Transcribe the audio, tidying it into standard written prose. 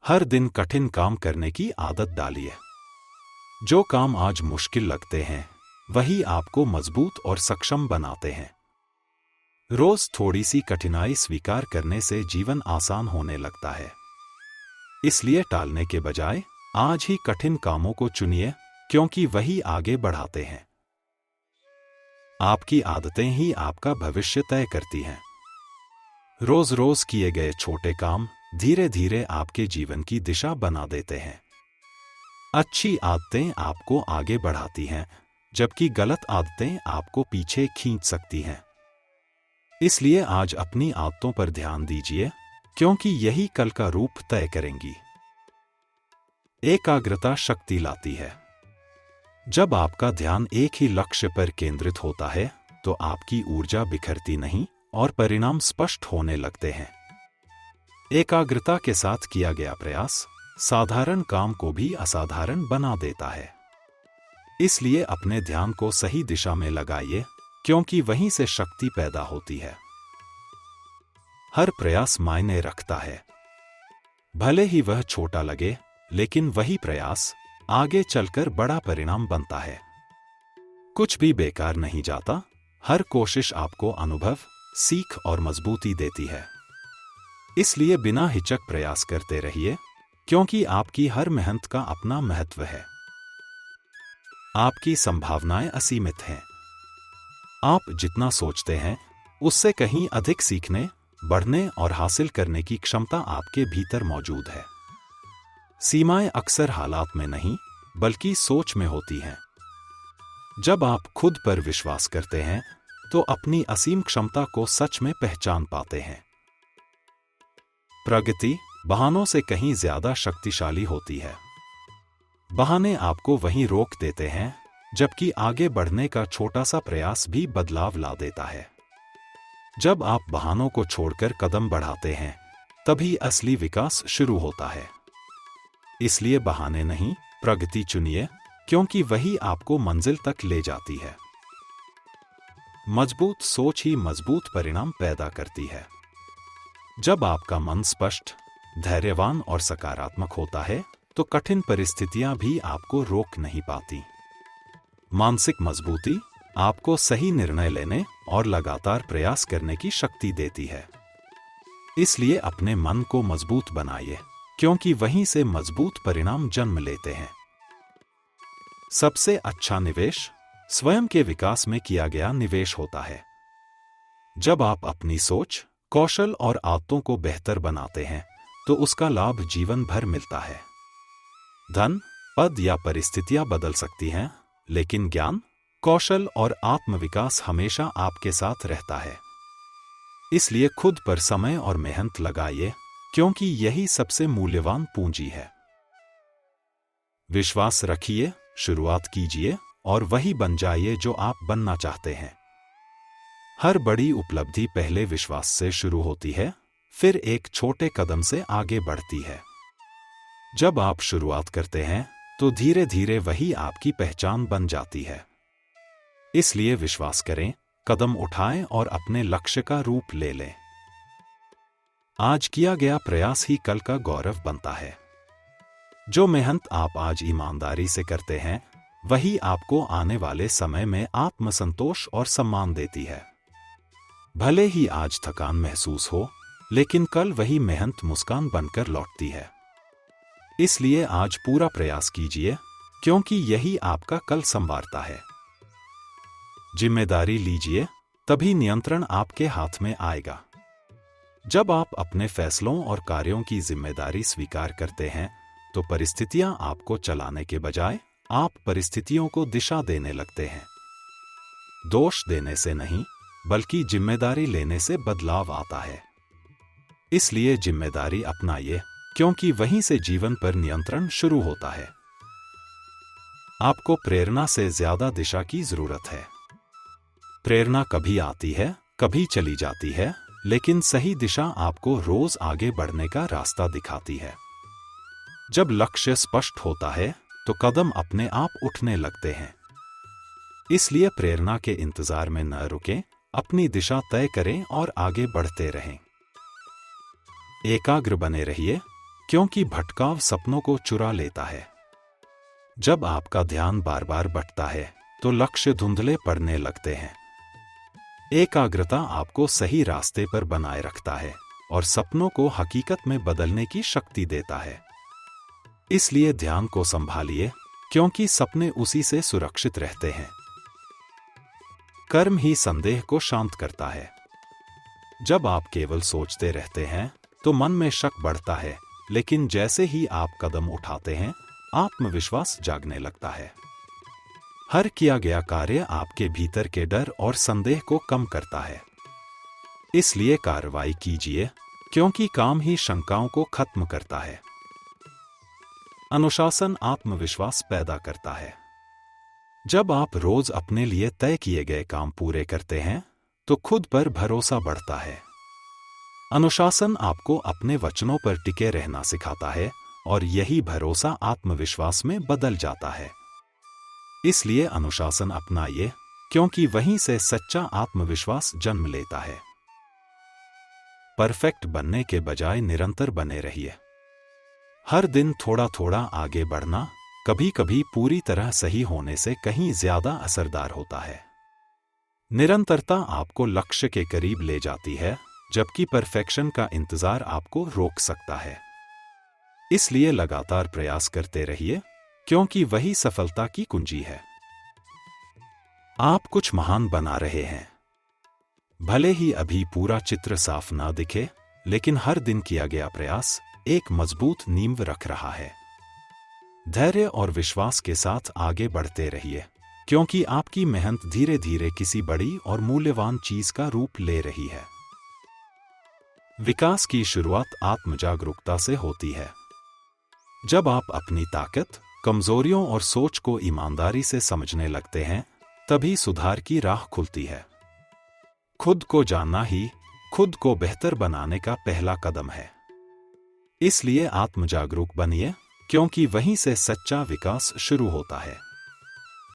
हर दिन कठिन काम करने की आदत डालिए। जो काम आज मुश्किल लगते हैं वही आपको मजबूत और सक्षम बनाते हैं। रोज थोड़ी सी कठिनाई स्वीकार करने से जीवन आसान होने लगता है। इसलिए टालने के बजाय आज ही कठिन कामों को चुनिए, क्योंकि वही आगे बढ़ाते हैं। आपकी आदतें ही आपका भविष्य तय करती हैं। रोज रोज किए गए छोटे काम धीरे धीरे आपके जीवन की दिशा बना देते हैं। अच्छी आदतें आपको आगे बढ़ाती हैं, जबकि गलत आदतें आपको पीछे खींच सकती हैं। इसलिए आज अपनी आदतों पर ध्यान दीजिए, क्योंकि यही कल का रूप तय करेंगी। एकाग्रता शक्ति लाती है। जब आपका ध्यान एक ही लक्ष्य पर केंद्रित होता है तो आपकी ऊर्जा बिखरती नहीं और परिणाम स्पष्ट होने लगते हैं। एकाग्रता के साथ किया गया प्रयास साधारण काम को भी असाधारण बना देता है। इसलिए अपने ध्यान को सही दिशा में लगाइए, क्योंकि वहीं से शक्ति पैदा होती है। हर प्रयास मायने रखता है। भले ही वह छोटा लगे, लेकिन वही प्रयास आगे चलकर बड़ा परिणाम बनता है। कुछ भी बेकार नहीं जाता। हर कोशिश आपको अनुभव, सीख और मजबूती देती है। इसलिए बिना हिचक प्रयास करते रहिए, क्योंकि आपकी हर मेहनत का अपना महत्व है। आपकी संभावनाएं असीमित हैं। आप जितना सोचते हैं उससे कहीं अधिक सीखने, बढ़ने और हासिल करने की क्षमता आपके भीतर मौजूद है। सीमाएं अक्सर हालात में नहीं, बल्कि सोच में होती हैं। जब आप खुद पर विश्वास करते हैं तो अपनी असीम क्षमता को सच में पहचान पाते हैं। प्रगति बहानों से कहीं ज्यादा शक्तिशाली होती है। बहाने आपको वहीं रोक देते हैं, जबकि आगे बढ़ने का छोटा सा प्रयास भी बदलाव ला देता है। जब आप बहानों को छोड़कर कदम बढ़ाते हैं, तभी असली विकास शुरू होता है। इसलिए बहाने नहीं, प्रगति चुनिए, क्योंकि वही आपको मंजिल तक ले जाती है। मजबूत सोच ही मजबूत परिणाम पैदा करती है। जब आपका मन स्पष्ट, धैर्यवान और सकारात्मक होता है, तो कठिन परिस्थितियां भी आपको रोक नहीं पाती। मानसिक मजबूती आपको सही निर्णय लेने और लगातार प्रयास करने की शक्ति देती है। इसलिए अपने मन को मजबूत बनाइए, क्योंकि वहीं से मजबूत परिणाम जन्म लेते हैं। सबसे अच्छा निवेश स्वयं के विकास में किया गया निवेश होता है। जब आप अपनी सोच, कौशल और आदतों को बेहतर बनाते हैं, तो उसका लाभ जीवन भर मिलता है। धन, पद या परिस्थितियां बदल सकती हैं, लेकिन ज्ञान, कौशल और आत्मविकास हमेशा आपके साथ रहता है। इसलिए खुद पर समय और मेहनत लगाइए, क्योंकि यही सबसे मूल्यवान पूंजी है। विश्वास रखिए, शुरुआत कीजिए और वही बन जाइए जो आप बनना चाहते हैं। हर बड़ी उपलब्धि पहले विश्वास से शुरू होती है, फिर एक छोटे कदम से आगे बढ़ती है। जब आप शुरुआत करते हैं तो धीरे धीरे वही आपकी पहचान बन जाती है। इसलिए विश्वास करें, कदम उठाएं और अपने लक्ष्य का रूप ले लें। आज किया गया प्रयास ही कल का गौरव बनता है। जो मेहनत आप आज ईमानदारी से करते हैं, वही आपको आने वाले समय में आत्मसंतोष और सम्मान देती है। भले ही आज थकान महसूस हो, लेकिन कल वही मेहनत मुस्कान बनकर लौटती है। इसलिए आज पूरा प्रयास कीजिए, क्योंकि यही आपका कल संवारता है। जिम्मेदारी लीजिए, तभी नियंत्रण आपके हाथ में आएगा। जब आप अपने फैसलों और कार्यों की जिम्मेदारी स्वीकार करते हैं, तो परिस्थितियां आपको चलाने के बजाय आप परिस्थितियों को दिशा देने लगते हैं। दोष देने से नहीं, बल्कि जिम्मेदारी लेने से बदलाव आता है। इसलिए जिम्मेदारी अपनाइए, क्योंकि वहीं से जीवन पर नियंत्रण शुरू होता है। आपको प्रेरणा से ज्यादा दिशा की जरूरत है। प्रेरणा कभी आती है, कभी चली जाती है, लेकिन सही दिशा आपको रोज आगे बढ़ने का रास्ता दिखाती है। जब लक्ष्य स्पष्ट होता है, तो कदम अपने आप उठने लगते हैं। इसलिए प्रेरणा के इंतजार में न रुकें, अपनी दिशा तय करें और आगे बढ़ते रहें। एकाग्र बने रहिए, क्योंकि भटकाव सपनों को चुरा लेता है। जब आपका ध्यान बार बार भटकता है तो लक्ष्य धुंधले पड़ने लगते हैं। एकाग्रता आपको सही रास्ते पर बनाए रखता है और सपनों को हकीकत में बदलने की शक्ति देता है। इसलिए ध्यान को संभालिए, क्योंकि सपने उसी से सुरक्षित रहते हैं। कर्म ही संदेह को शांत करता है। जब आप केवल सोचते रहते हैं तो मन में शक बढ़ता है, लेकिन जैसे ही आप कदम उठाते हैं आत्मविश्वास जागने लगता है। हर किया गया कार्य आपके भीतर के डर और संदेह को कम करता है। इसलिए कार्रवाई कीजिए, क्योंकि काम ही शंकाओं को खत्म करता है। अनुशासन आत्मविश्वास पैदा करता है। जब आप रोज अपने लिए तय किए गए काम पूरे करते हैं तो खुद पर भरोसा बढ़ता है। अनुशासन आपको अपने वचनों पर टिके रहना सिखाता है और यही भरोसा आत्मविश्वास में बदल जाता है। इसलिए अनुशासन अपनाइए, क्योंकि वहीं से सच्चा आत्मविश्वास जन्म लेता है। परफेक्ट बनने के बजाय निरंतर बने रहिए। हर दिन थोड़ा थोड़ा आगे बढ़ना कभी कभी पूरी तरह सही होने से कहीं ज्यादा असरदार होता है। निरंतरता आपको लक्ष्य के करीब ले जाती है, जबकि परफेक्शन का इंतजार आपको रोक सकता है। इसलिए लगातार प्रयास करते रहिए, क्योंकि वही सफलता की कुंजी है। आप कुछ महान बना रहे हैं। भले ही अभी पूरा चित्र साफ ना दिखे, लेकिन हर दिन किया गया प्रयास एक मजबूत नींव रख रहा है। धैर्य और विश्वास के साथ आगे बढ़ते रहिए, क्योंकि आपकी मेहनत धीरे धीरे किसी बड़ी और मूल्यवान चीज का रूप ले रही है। विकास की शुरुआत आत्मजागरूकता से होती है। जब आप अपनी ताकत, कमजोरियों और सोच को ईमानदारी से समझने लगते हैं, तभी सुधार की राह खुलती है। खुद को जानना ही खुद को बेहतर बनाने का पहला कदम है। इसलिए आत्मजागरूक बनिए, क्योंकि वहीं से सच्चा विकास शुरू होता है।